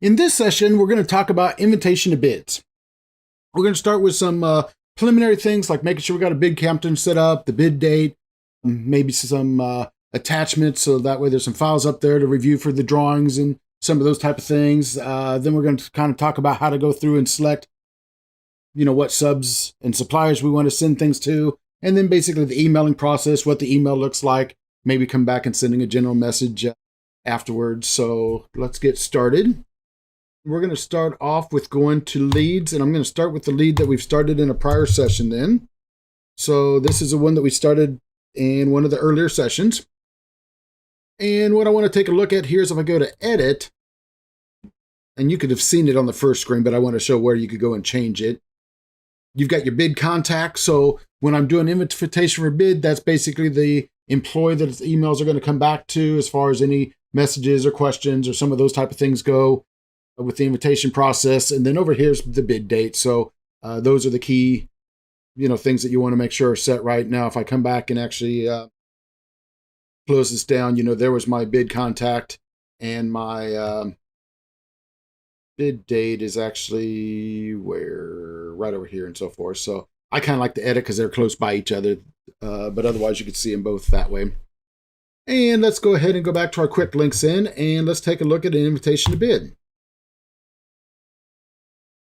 In this session, we're going to talk about invitation to bids. We're going to start with some preliminary things like making sure we got a bid captain set up, the bid date, maybe some attachments, so that way there's some files up there to review for the drawings and some of those type of things. Then we're going to kind of talk about how to go through and select, what subs and suppliers we want to send things to, and then basically the emailing process, what the email looks like, maybe come back and sending a general message afterwards. So let's get started. We're going to start off with going to leads, and I'm going to start with the lead that we've started in a prior session then. So this is the one that we started in one of the earlier sessions. And what I want to take a look at here is if I go to edit, and you could have seen it on the first screen, but I want to show where you could go and change it. You've got your bid contact. So when I'm doing invitation for bid, that's basically the employee that its emails are going to come back to as far as any messages or questions or some of those type of things go with the invitation process. And then over here's the bid date. So those are the key, things that you want to make sure are set right. Now, if I come back and actually close this down, there was my bid contact, and my bid date is actually right over here and so forth. So I kind of like to edit because they're close by each other, but otherwise you could see them both that way. And let's go ahead and go back to our quick links in, and let's take a look at an invitation to bid.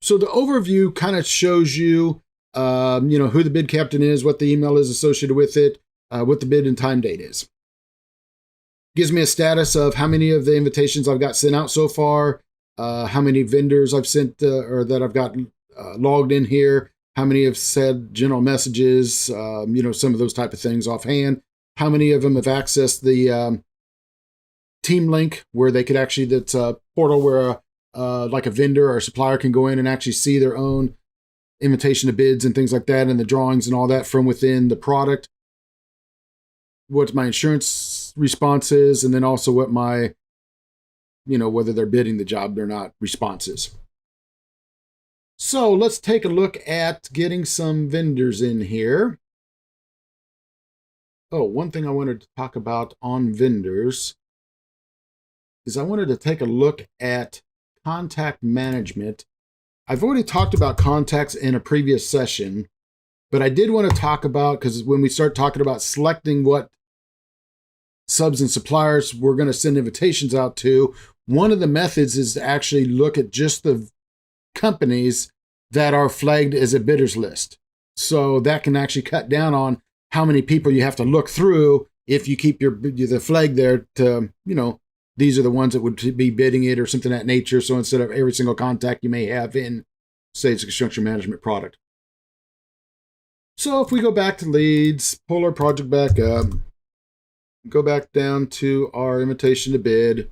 So the overview kind of shows you, who the bid captain is, what the email is associated with it, what the bid and time date is. Gives me a status of how many of the invitations I've got sent out so far, how many vendors I've sent or that I've got logged in here, how many have said general messages, some of those type of things offhand, how many of them have accessed the team link where they could actually, that's a portal where like a vendor or a supplier can go in and actually see their own invitation to bids and things like that, and the drawings and all that from within the product. What my insurance response is, and then also what my, whether they're bidding the job or not, responses. So let's take a look at getting some vendors in here. Oh, one thing I wanted to talk about on vendors is I wanted to take a look at contact management. I've already talked about contacts in a previous session, but I did want to talk about, because when we start talking about selecting what subs and suppliers we're going to send invitations out to, one of the methods is to actually look at just the companies that are flagged as a bidders list. So that can actually cut down on how many people you have to look through if you keep the flag there to, these are the ones that would be bidding it or something of that nature. So instead of every single contact you may have in, say, it's a construction management product. So if we go back to leads, pull our project back up, go back down to our invitation to bid.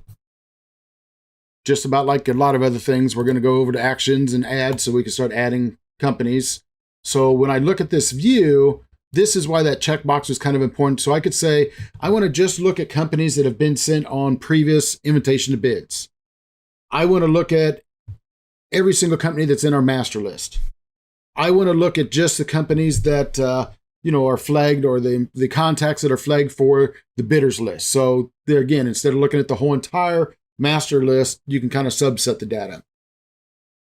Just about like a lot of other things, we're going to go over to actions and add so we can start adding companies. So when I look at this view, this is why that checkbox was kind of important. So I could say, I want to just look at companies that have been sent on previous invitation to bids. I want to look at every single company that's in our master list. I want to look at just the companies that, are flagged, or the contacts that are flagged for the bidders list. So there again, instead of looking at the whole entire master list, you can kind of subset the data.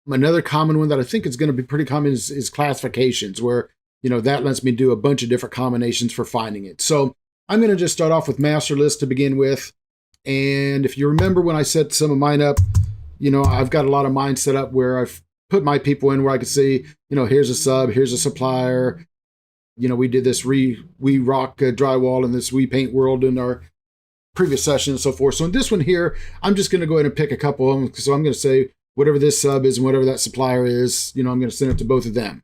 Another common one that I think is going to be pretty common is classifications, where that lets me do a bunch of different combinations for finding it. So I'm going to just start off with master list to begin with. And if you remember when I set some of mine up, I've got a lot of mine set up where I've put my people in where I can see, here's a sub, here's a supplier. We did this We Rock drywall and this We Paint World in our previous session and so forth. So in this one here, I'm just going to go ahead and pick a couple of them. So I'm going to say whatever this sub is and whatever that supplier is, I'm going to send it to both of them.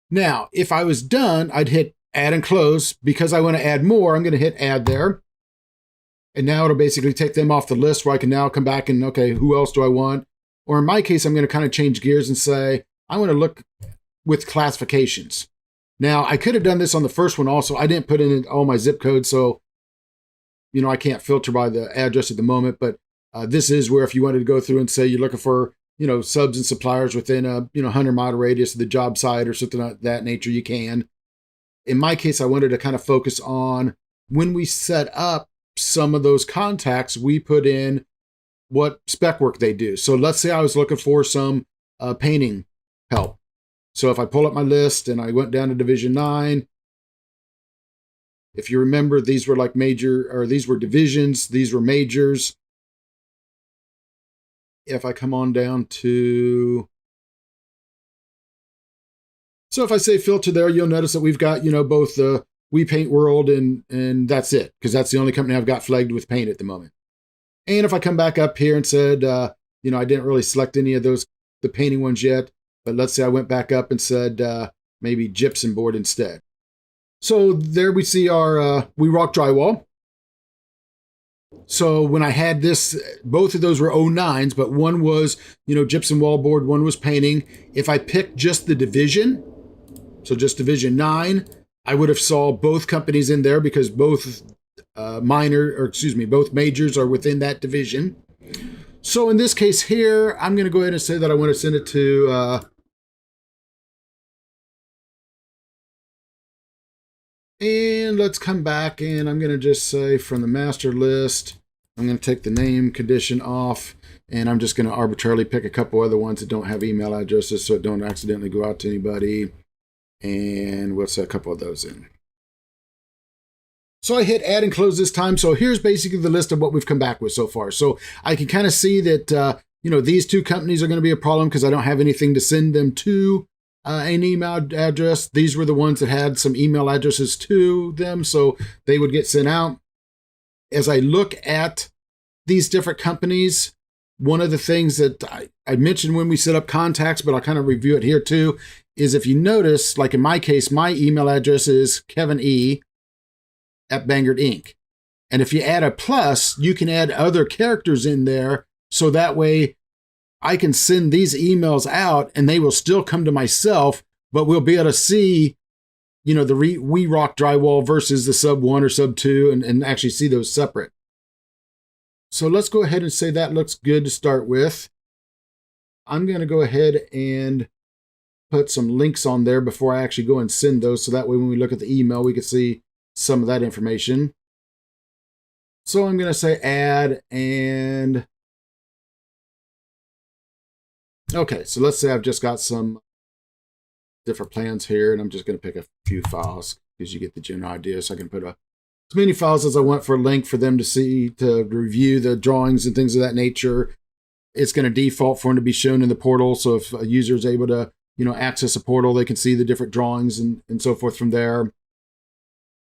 Now, if I was done, I'd hit add and close. Because I want to add more, I'm going to hit add there. And now it'll basically take them off the list where I can now come back and, okay, who else do I want? Or in my case, I'm going to kind of change gears and say, I want to look with classifications. Now, I could have done this on the first one also. I didn't put in all my zip codes, so, I can't filter by the address at the moment. But this is where if you wanted to go through and say you're looking for subs and suppliers within a, 100-mile radius of the job site or something like that nature, you can. In my case, I wanted to kind of focus on when we set up some of those contacts, we put in what spec work they do. So let's say I was looking for some painting help. So if I pull up my list and I went down to Division 9, if you remember, these were like major, or these were divisions, these were majors. If I come on down to, so if I say filter there, you'll notice that we've got, both the We Paint World and that's it, because that's the only company I've got flagged with paint at the moment. And if I come back up here and said, I didn't really select any of those, the painting ones yet, but let's say I went back up and said maybe gypsum board instead. So there we see our We Rock Drywall. So when I had this, both of those were 09s, but one was, gypsum wallboard, one was painting. If I picked just the division, so just Division 9, I would have saw both companies in there because both both majors are within that division. So in this case here, I'm going to go ahead and say that I want to send it to and let's come back, and I'm going to just say from the master list, I'm going to take the name condition off, and I'm just going to arbitrarily pick a couple other ones that don't have email addresses so it don't accidentally go out to anybody. And we'll set a couple of those in. So I hit add and close this time. So here's basically the list of what we've come back with so far. So I can kind of see that, these two companies are going to be a problem because I don't have anything to send them to. An email address. These were the ones that had some email addresses to them, so they would get sent out. As I look at these different companies, one of the things that I mentioned when we set up contacts, but I'll kind of review it here too, is if you notice, like in my case, my email address is KevinE@Vanguard Inc. And if you add a plus, you can add other characters in there, so that way I can send these emails out and they will still come to myself, but we'll be able to see, the We Rock Drywall versus the sub 1 or sub 2 and actually see those separate. So let's go ahead and say that looks good to start with. I'm going to go ahead and put some links on there before I actually go and send those. So that way when we look at the email, we can see some of that information. So I'm going to say add and okay, so let's say I've just got some different plans here, and I'm just going to pick a few files because you get the general idea. So I can put as many files as I want for a link for them to see, to review the drawings and things of that nature. It's going to default for them to be shown in the portal. So if a user is able to, access a portal, they can see the different drawings and so forth from there.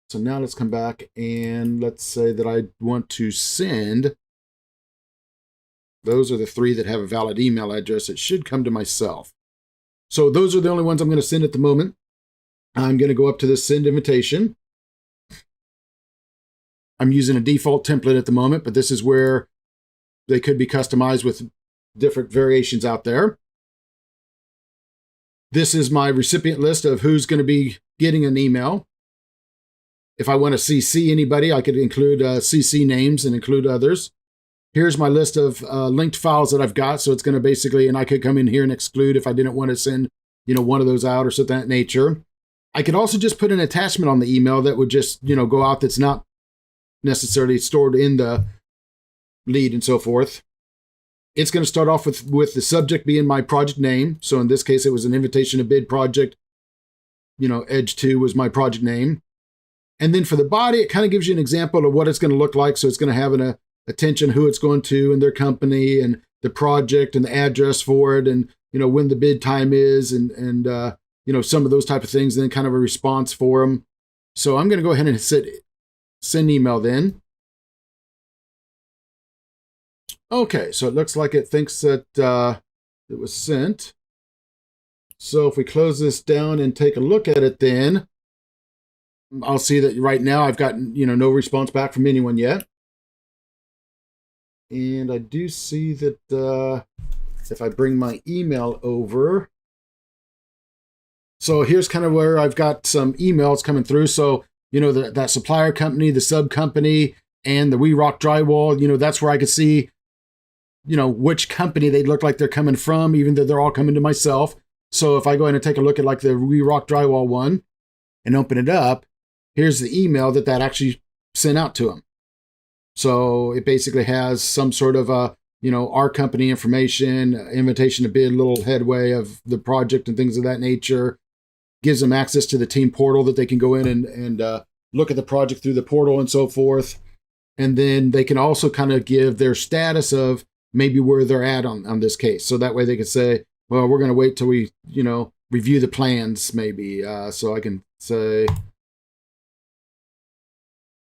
So now let's come back and let's say that I want to send. Those are the 3 that have a valid email address. It should come to myself. So those are the only ones I'm going to send at the moment. I'm going to go up to the send invitation. I'm using a default template at the moment, but this is where they could be customized with different variations out there. This is my recipient list of who's going to be getting an email. If I want to CC anybody, I could include CC names and include others. Here's my list of linked files that I've got. So it's going to basically, and I could come in here and exclude if I didn't want to send, one of those out or something of that nature. I could also just put an attachment on the email that would just, go out that's not necessarily stored in the lead and so forth. It's going to start off with the subject being my project name. So in this case, it was an invitation to bid project. Edge 2 was my project name. And then for the body, it kind of gives you an example of what it's going to look like. So it's going to have an attention, who it's going to and their company and the project and the address for it and, when the bid time is and some of those type of things, and then kind of a response for them. So I'm going to go ahead and hit send email then. Okay, so it looks like it thinks that it was sent. So if we close this down and take a look at it then, I'll see that right now I've gotten, no response back from anyone yet. And I do see that if I bring my email over, so here's kind of where I've got some emails coming through. So, that supplier company, the sub company, and the We Rock Drywall, that's where I could see, which company they look like they're coming from, even though they're all coming to myself. So if I go in and take a look at like the We Rock Drywall one and open it up, here's the email that actually sent out to them. So it basically has some sort of a, our company information, invitation to bid, little headway of the project and things of that nature. Gives them access to the team portal that they can go in and look at the project through the portal and so forth. And then they can also kind of give their status of maybe where they're at on this case. So that way they could say, well, we're going to wait till we, review the plans maybe. So I can say,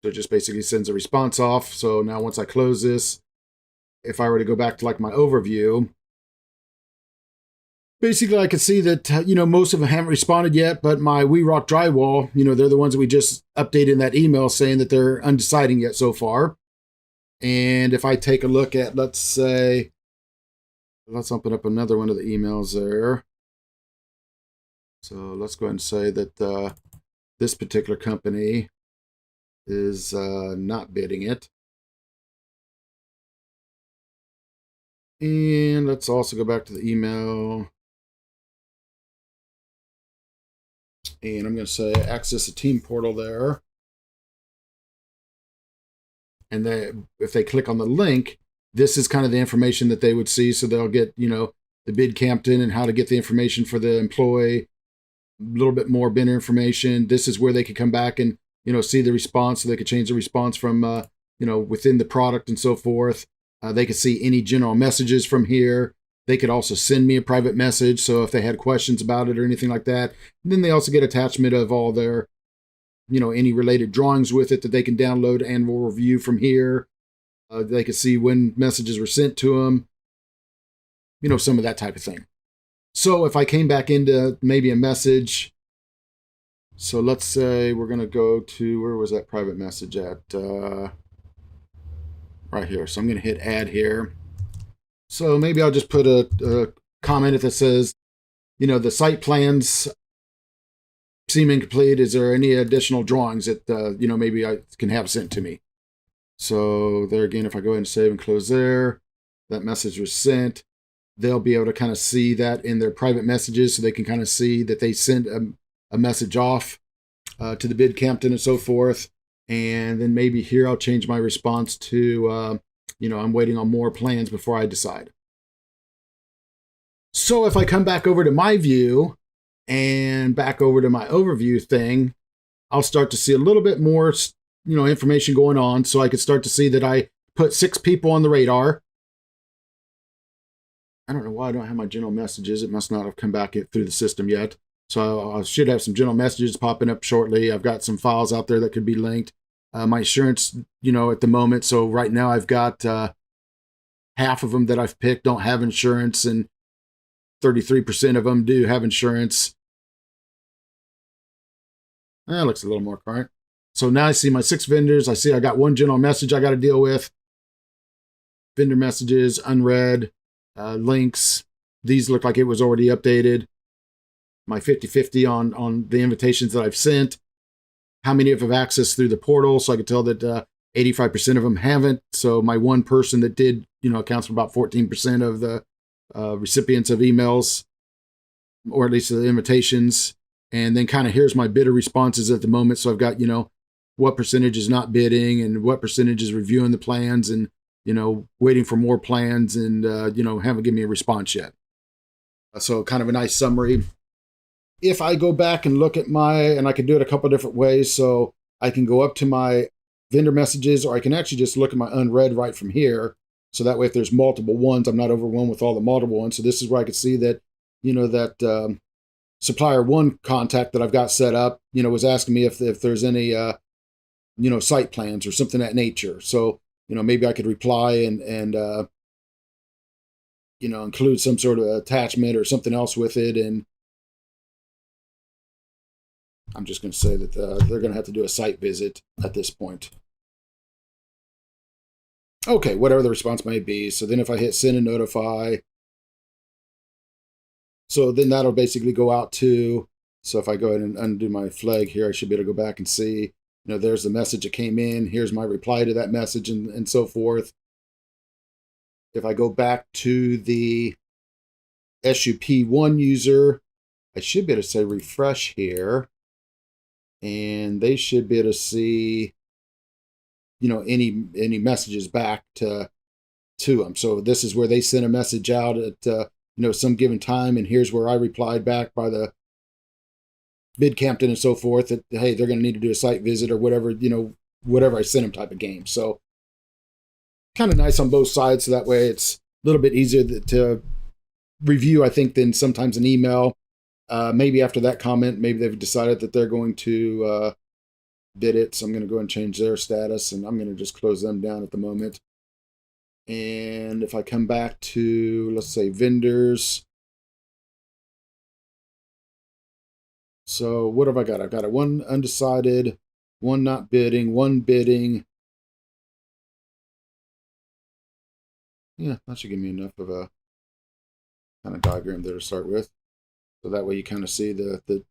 so it just basically sends a response off. So now once I close this, if I were to go back to like my overview, basically I can see that, most of them haven't responded yet, but my We Rock Drywall, they're the ones that we just updated in that email saying that they're undeciding yet so far. And if I take a look at, let's open up another one of the emails there. So let's go ahead and say that this particular company is not bidding it. And let's also go back to the email. And I'm going to say access the team portal there. And then if they click on the link, this is kind of the information that they would see. So they'll get, the bid Campton and how to get the information for the employee, a little bit more bidder information. This is where they could come back and, see the response. So they could change the response from, within the product and so forth. They could see any general messages from here. They could also send me a private message. So if they had questions about it or anything like that, and then they also get attachment of all their, any related drawings with it that they can download and will review from here. They could see when messages were sent to them, some of that type of thing. So if I came back into maybe a message, so let's say we're going to go to, where was that private message at? Right here. So I'm going to hit add here. So maybe I'll just put a comment that says, the site plans seem incomplete. Is there any additional drawings that, maybe I can have sent to me? So there again, if I go ahead and save and close there, that message was sent. They'll be able to kind of see that in their private messages, so they can kind of see that they sent a message off to the bid Campton and so forth. And then maybe here I'll change my response to, I'm waiting on more plans before I decide. So if I come back over to my view and back over to my overview thing, I'll start to see a little bit more, information going on. So I could start to see that I put 6 people on the radar. I don't know why I don't have my general messages. It must not have come back through the system yet. So I should have some general messages popping up shortly. I've got some files out there that could be linked. My insurance, at the moment. So right now I've got half of them that I've picked don't have insurance, and 33% of them do have insurance. That looks a little more current. So now I see my 6 vendors. I see I got 1 general message I got to deal with. Vendor messages, unread, links. These look like it was already updated. My 50-50 on the invitations that I've sent. How many of them have access through the portal? So I could tell that 85% of them haven't. So my 1 person that did, accounts for about 14% of the recipients of emails, or at least the invitations. And then kind of here's my bidder responses at the moment. So I've got, what percentage is not bidding and what percentage is reviewing the plans and, waiting for more plans and, haven't given me a response yet. So kind of a nice summary. If I go back and look at and I can do it a couple of different ways. So I can go up to my vendor messages, or I can actually just look at my unread right from here. So that way, if there's multiple ones, I'm not overwhelmed with all the multiple ones. So this is where I could see that, that supplier 1 contact that I've got set up, was asking me if there's any, site plans or something of that nature. So, maybe I could reply and include some sort of attachment or something else with it. And I'm just going to say that they're going to have to do a site visit at this point. Okay, whatever the response may be. So then if I hit send and notify, so then that'll basically go out to, so if I go ahead and undo my flag here, I should be able to go back and see, there's the message that came in. Here's my reply to that message and so forth. If I go back to the SUP1 user, I should be able to say refresh here. And they should be able to see, any messages back to to them. So this is where they sent a message out at some given time, and here's where I replied back by the bid captain and so forth that, hey, they're going to need to do a site visit or whatever, whatever I sent them type of game. So kind of nice on both sides. So that way it's a little bit easier to review, I think, than sometimes an email. Maybe after that comment, maybe they've decided that they're going to bid it. So I'm going to go and change their status, and I'm going to just close them down at the moment. And if I come back to, let's say, vendors. So what have I got? I've got a one undecided, one not bidding, one bidding. Yeah, that should give me enough of a kind of diagram there to start with. So that way you kind of see the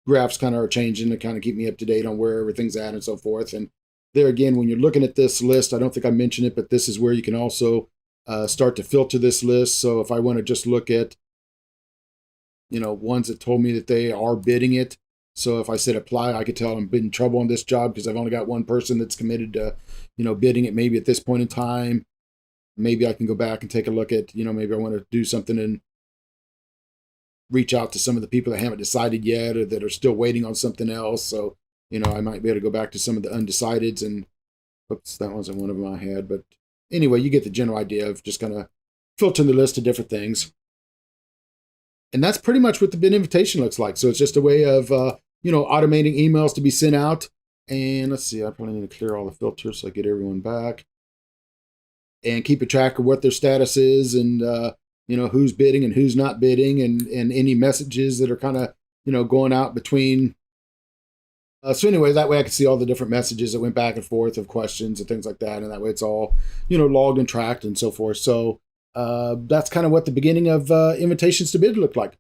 graphs kind of are changing to kind of keep me up to date on where everything's at and so forth. And there again, when you're looking at this list, I don't think I mentioned it, but this is where you can also start to filter this list. So if I want to just look at, ones that told me that they are bidding it. So if I said apply, I could tell I'm in trouble on this job because I've only got one person that's committed to, bidding it maybe at this point in time. Maybe I can go back and take a look at, maybe I want to do something and reach out to some of the people that haven't decided yet or that are still waiting on something else. So, I might be able to go back to some of the undecideds and, oops, that wasn't one of them I had. But anyway, you get the general idea of just kind of filtering the list of different things. And that's pretty much what the bid invitation looks like. So it's just a way of, automating emails to be sent out. And let's see, I probably need to clear all the filters so I get everyone back. And keep a track of what their status is and, who's bidding and who's not bidding and any messages that are kind of, going out between. So anyway, that way I can see all the different messages that went back and forth of questions and things like that. And that way it's all, logged and tracked and so forth. So that's kind of what the beginning of invitations to bid looked like.